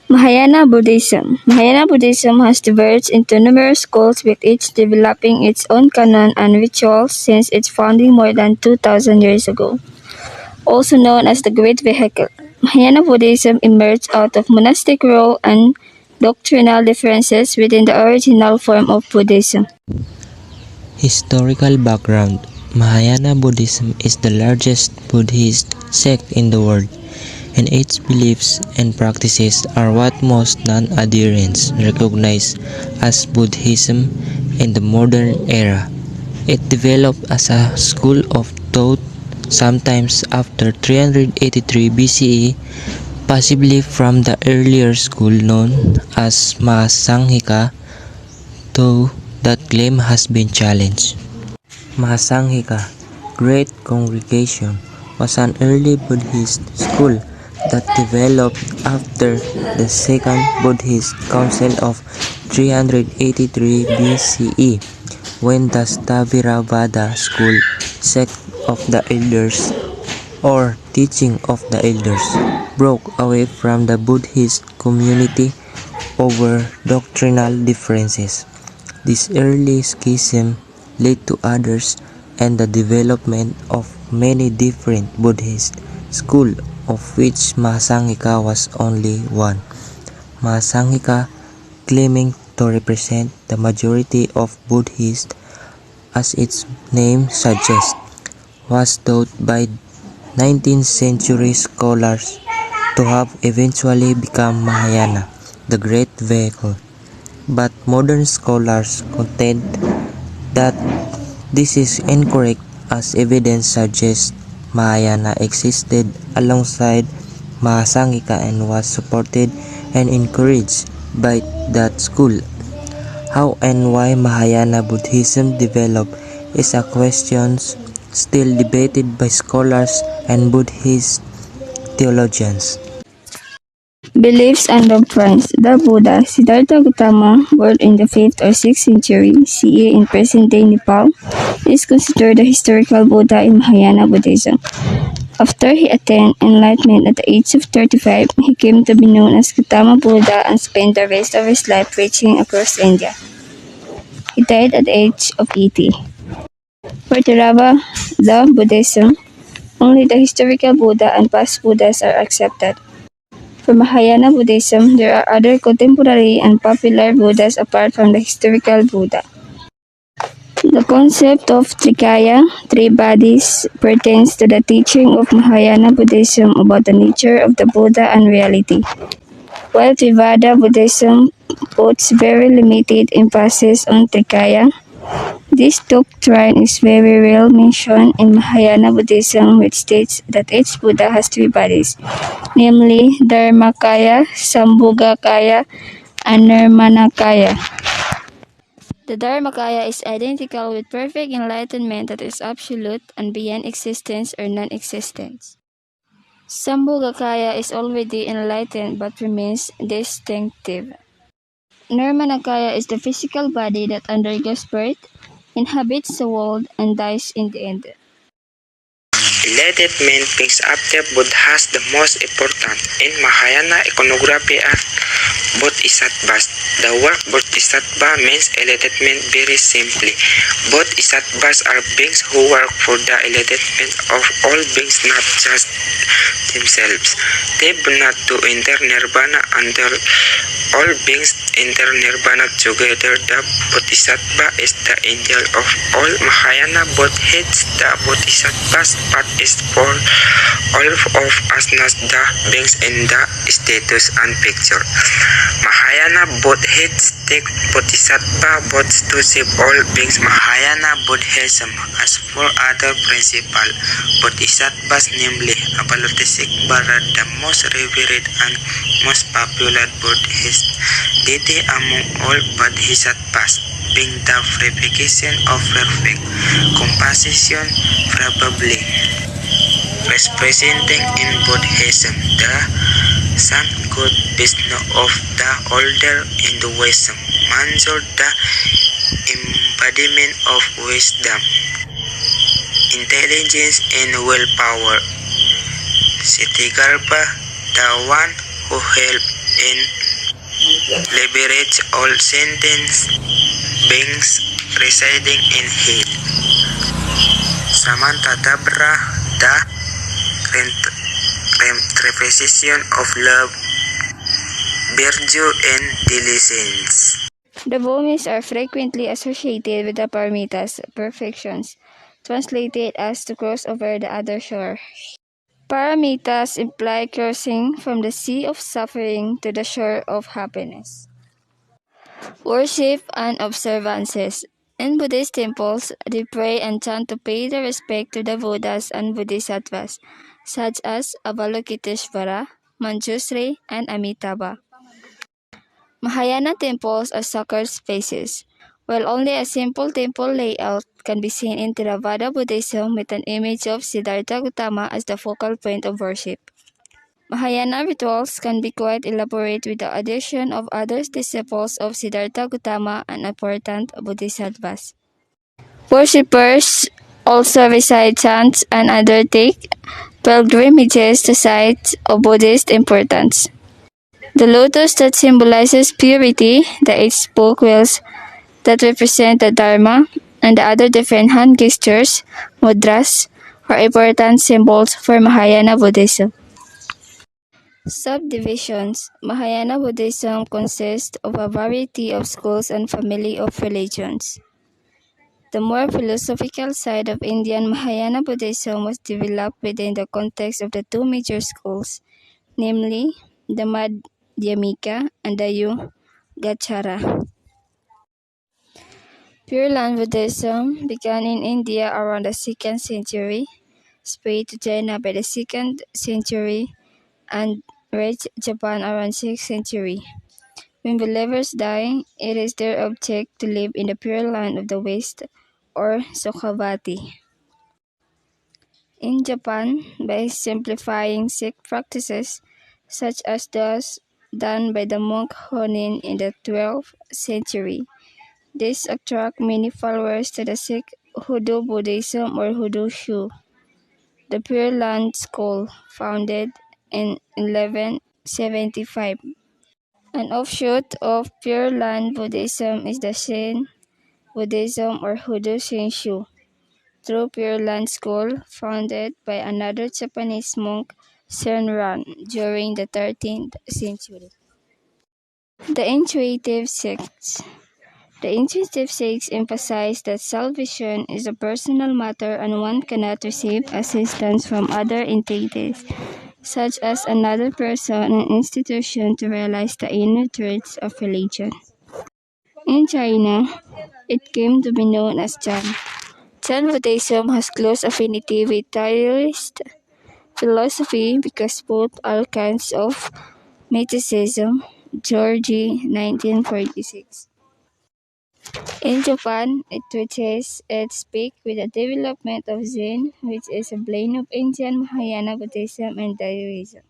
Mahayana Buddhism. Mahayana Buddhism has diverged into numerous schools, with each developing its own canon and rituals since its founding more than 2,000 years ago. Also known as the Great Vehicle, Mahayana Buddhism emerged out of monastic rule and doctrinal differences within the original form of Buddhism. Historical background. Mahayana Buddhism is the largest Buddhist sect in the world, and its beliefs and practices are what most non-adherents recognize as Buddhism in the modern era. It developed as a school of thought sometimes after 383 BCE, possibly from the earlier school known as Mahasanghika, though that claim has been challenged. Mahasanghika, Great Congregation, was an early Buddhist school that developed after the Second Buddhist Council of 383 BCE, when the Theravada school, sect of the elders, or teaching of the elders, broke away from the Buddhist community over doctrinal differences. This early schism led to others and the development of many different Buddhist schools, of which Mahasanghika was only one. Mahasanghika, claiming to represent the majority of Buddhists, as its name suggests, was thought by 19th century scholars to have eventually become Mahayana, the Great Vehicle. But modern scholars contend that this is incorrect, as evidence suggests Mahayana existed alongside Mahasanghika and was supported and encouraged by that school. How and why Mahayana Buddhism developed is a question still debated by scholars and Buddhist theologians. Beliefs and doctrines. The Buddha, Siddhartha Gautama, born in the 5th or 6th century CE in present-day Nepal, is considered the historical Buddha in Mahayana Buddhism. After he attained enlightenment at the age of 35, he came to be known as Gautama Buddha and spent the rest of his life preaching across India. He died at the age of 80. For Theravada Buddhism, only the historical Buddha and past Buddhas are accepted. For Mahayana Buddhism, there are other contemporary and popular Buddhas apart from the historical Buddha. The concept of Trikaya, three bodies, pertains to the teaching of Mahayana Buddhism about the nature of the Buddha and reality, while Theravada Buddhism puts very limited emphasis on Trikaya. This doctrine is very well mentioned in Mahayana Buddhism, which states that each Buddha has three bodies, namely Dharmakaya, Sambhogakaya, and Nirmanakaya. The Dharmakaya is identical with perfect enlightenment that is absolute and beyond existence or non-existence. Sambhogakaya is already enlightened but remains distinctive. Nirmanakaya is the physical body that undergoes birth, inhabits the world, and dies in the end. Enlightenment brings after Buddhas the most important in Mahayana iconography are Bodhisattvas. The word Bodhisattva means enlightenment very simply. Bodhisattvas are beings who work for the enlightenment of all beings, not just themselves. They do not to enter nirvana until all beings enter nirvana together. The Bodhisattva is the angel of all Mahayana Buddhists. The Bodhisattvas part is for all of us, not the beings in the status and picture. Mahayana Buddhists take Bodhisattva both to save all beings. Mahayana Buddhism has four other principal Bodhisattvas, namely Avalokiteshvara, the most revered and most popular Buddhist deity among all Bodhisattvas, being the purification of perfect composition, probably representing in Buddhism the sun god Vishnu of the older Hinduism, Manjur, the embodiment of wisdom, intelligence and willpower, Siddhigarbha, the one who helped in liberate all sentient beings residing in hell. Samantadabra, the representation of love, virtue, and diligence. The Bhumis are frequently associated with the paramitas, perfections, translated as to cross over the other shore. Paramitas imply crossing from the sea of suffering to the shore of happiness. Worship and observances. In Buddhist temples, they pray and chant to pay their respect to the Buddhas and Bodhisattvas, such as Avalokiteshvara, Manjushri, and Amitabha. Mahayana temples are sacred spaces. While only a simple temple layout can be seen in Theravada Buddhism with an image of Siddhartha Gautama as the focal point of worship. Mahayana rituals can be quite elaborate with the addition of other disciples of Siddhartha Gautama and important bodhisattvas. Worshippers also recite chants and undertake pilgrimages to sites of Buddhist importance. The lotus that symbolizes purity, the 8 spoke wheels that represent the Dharma, and the other different hand gestures, mudras, are important symbols for Mahayana Buddhism. Subdivisions. Mahayana Buddhism consists of a variety of schools and family of religions. The more philosophical side of Indian Mahayana Buddhism was developed within the context of the two major schools, namely the Madhyamika and the Yogacara. Pure Land Buddhism began in India around the 2nd century, spread to China by the 2nd century, and reached Japan around 6th century. When believers die, it is their object to live in the Pure Land of the West, or Sukhavati. In Japan, by simplifying Sikh practices, such as those done by the monk Honin in the 12th century, this attract many followers to the Sikh Hudu Buddhism or Hudu Shu, the Pure Land school, founded in 1175. An offshoot of Pure Land Buddhism is the Zen Buddhism or Hudu Shinshu, through Pure Land School, founded by another Japanese monk, Senran, during the 13th century. The Intuitive Sects. The Intuitive Sects emphasize that salvation is a personal matter and one cannot receive assistance from other entities, such as another person and institution, to realize the inner truths of religion. In China, it came to be known as Chan. Chan Buddhism has close affinity with Taoist philosophy because both are kinds of mysticism. Georgie, 1946. In Japan, it reaches its peak with the development of Zen, which is a blend of Indian Mahayana Buddhism and Taoism.